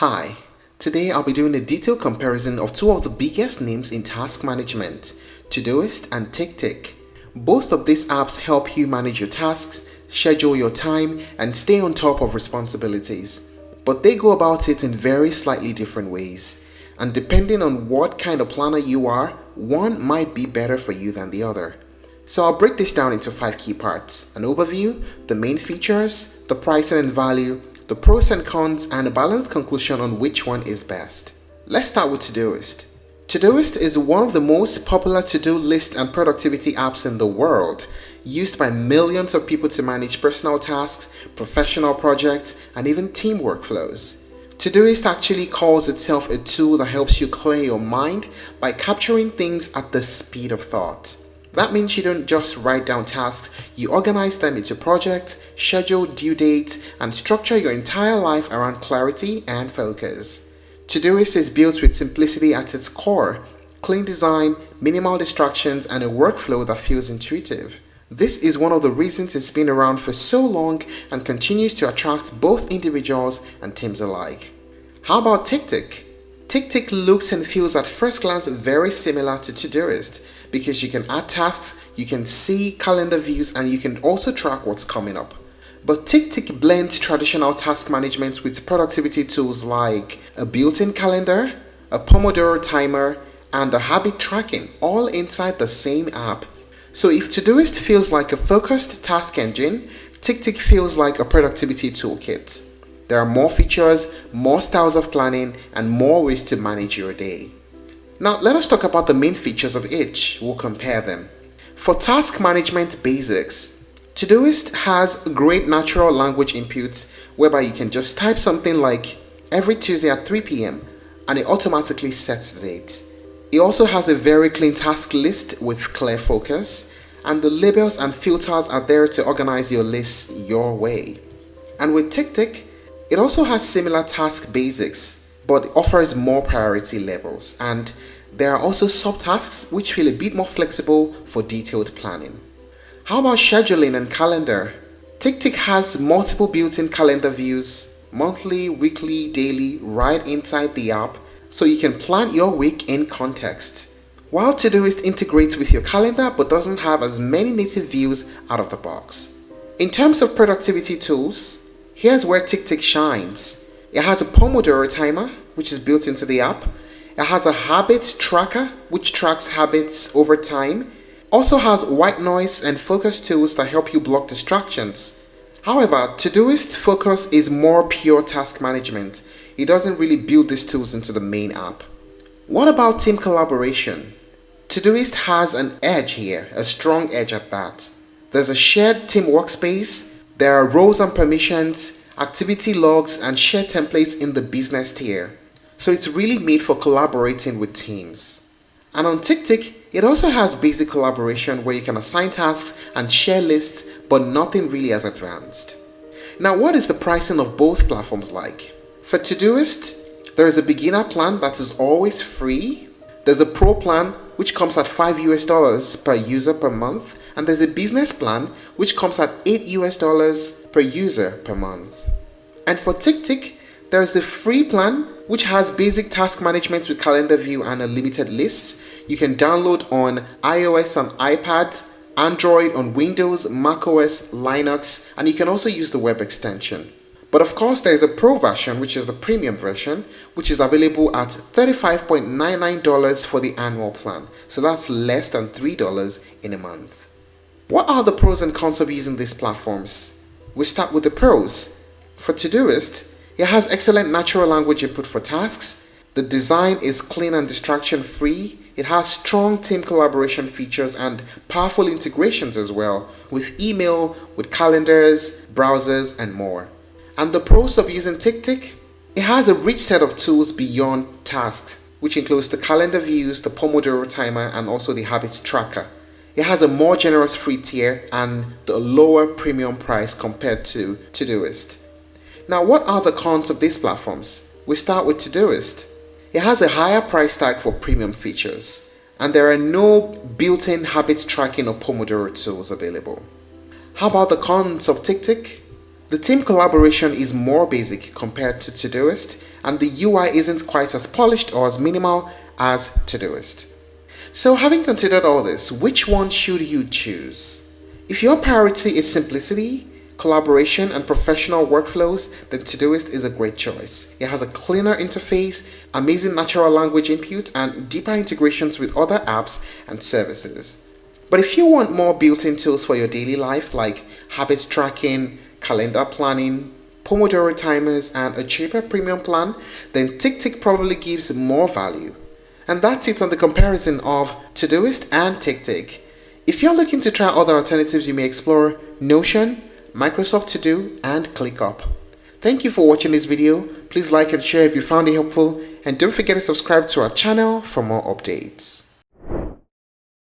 Hi, today I'll be doing a detailed comparison of two of the biggest names in task management, Todoist and TickTick. Both of these apps help you manage your tasks, schedule your time, and stay on top of responsibilities. But they go about it in very slightly different ways. And depending on what kind of planner you are, one might be better for you than the other. So I'll break this down into 5 key parts: an overview, the main features, the pricing and value, the pros and cons, and a balanced conclusion on which one is best. Let's start with Todoist. Todoist is one of the most popular to-do list and productivity apps in the world, used by millions of people to manage personal tasks, professional projects, and even team workflows. Todoist actually calls itself a tool that helps you clear your mind by capturing things at the speed of thought. That means you don't just write down tasks, you organize them into projects, schedule due dates, and structure your entire life around clarity and focus. Todoist is built with simplicity at its core, clean design, minimal distractions, and a workflow that feels intuitive. This is one of the reasons it's been around for so long and continues to attract both individuals and teams alike. How about TickTick? TickTick looks and feels at first glance very similar to Todoist because you can add tasks, you can see calendar views, and you can also track what's coming up. But TickTick blends traditional task management with productivity tools like a built-in calendar, a Pomodoro timer, and a habit tracking, all inside the same app. So if Todoist feels like a focused task engine, TickTick feels like a productivity toolkit. There are more features, more styles of planning, and more ways to manage your day. Now let us talk about the main features of each. We'll compare them. For task management basics, Todoist has great natural language inputs whereby you can just type something like every Tuesday at 3 p.m. and it automatically sets the date. It also has a very clean task list with clear focus, and the labels and filters are there to organize your list your way. And with TickTick, it also has similar task basics, but offers more priority levels, and there are also subtasks which feel a bit more flexible for detailed planning. How about scheduling and calendar? TickTick has multiple built-in calendar views, monthly, weekly, daily, right inside the app, so you can plan your week in context. While Todoist integrates with your calendar but doesn't have as many native views out of the box. In terms of productivity tools, here's where TickTick shines. It has a Pomodoro timer, which is built into the app. It has a habit tracker, which tracks habits over time. Also has white noise and focus tools that help you block distractions. However, Todoist Focus is more pure task management. It doesn't really build these tools into the main app. What about team collaboration? Todoist has an edge here, a strong edge at that. There's a shared team workspace. There are roles and permissions, activity logs, and shared templates in the business tier. So it's really made for collaborating with teams. And on TickTick, it also has basic collaboration where you can assign tasks and share lists, but nothing really as advanced. Now, what is the pricing of both platforms like? For Todoist, there is a beginner plan that is always free. There's a pro plan which comes at $5 per user per month, and there's a business plan which comes at $8 per user per month. And for TickTick, there is the free plan which has basic task management with calendar view and unlimited lists. You can download on iOS on iPads, Android on Windows, macOS, Linux, and you can also use the web extension. But of course, there is a pro version, which is the premium version, which is available at $35.99 for the annual plan. So that's less than $3 in a month. What are the pros and cons of using these platforms? We start with the pros. For Todoist, it has excellent natural language input for tasks. The design is clean and distraction free. It has strong team collaboration features and powerful integrations as well, with email, with calendars, browsers, and more. And the pros of using TickTick? It has a rich set of tools beyond tasks, which includes the calendar views, the Pomodoro timer, and also the habits tracker. It has a more generous free tier and the lower premium price compared to Todoist. Now, what are the cons of these platforms? We start with Todoist. It has a higher price tag for premium features, and there are no built-in habit tracking or Pomodoro tools available. How about the cons of TickTick? The team collaboration is more basic compared to Todoist, and the UI isn't quite as polished or as minimal as Todoist. So having considered all this, which one should you choose? If your priority is simplicity, collaboration, and professional workflows, then Todoist is a great choice. It has a cleaner interface, amazing natural language input, and deeper integrations with other apps and services. But if you want more built-in tools for your daily life like habit tracking, calendar planning, Pomodoro timers, and a cheaper premium plan, then TickTick probably gives more value. And that's it on the comparison of Todoist and TickTick. If you're looking to try other alternatives, you may explore Notion, Microsoft To Do, and ClickUp. Thank you for watching this video. Please like and share if you found it helpful, and don't forget to subscribe to our channel for more updates.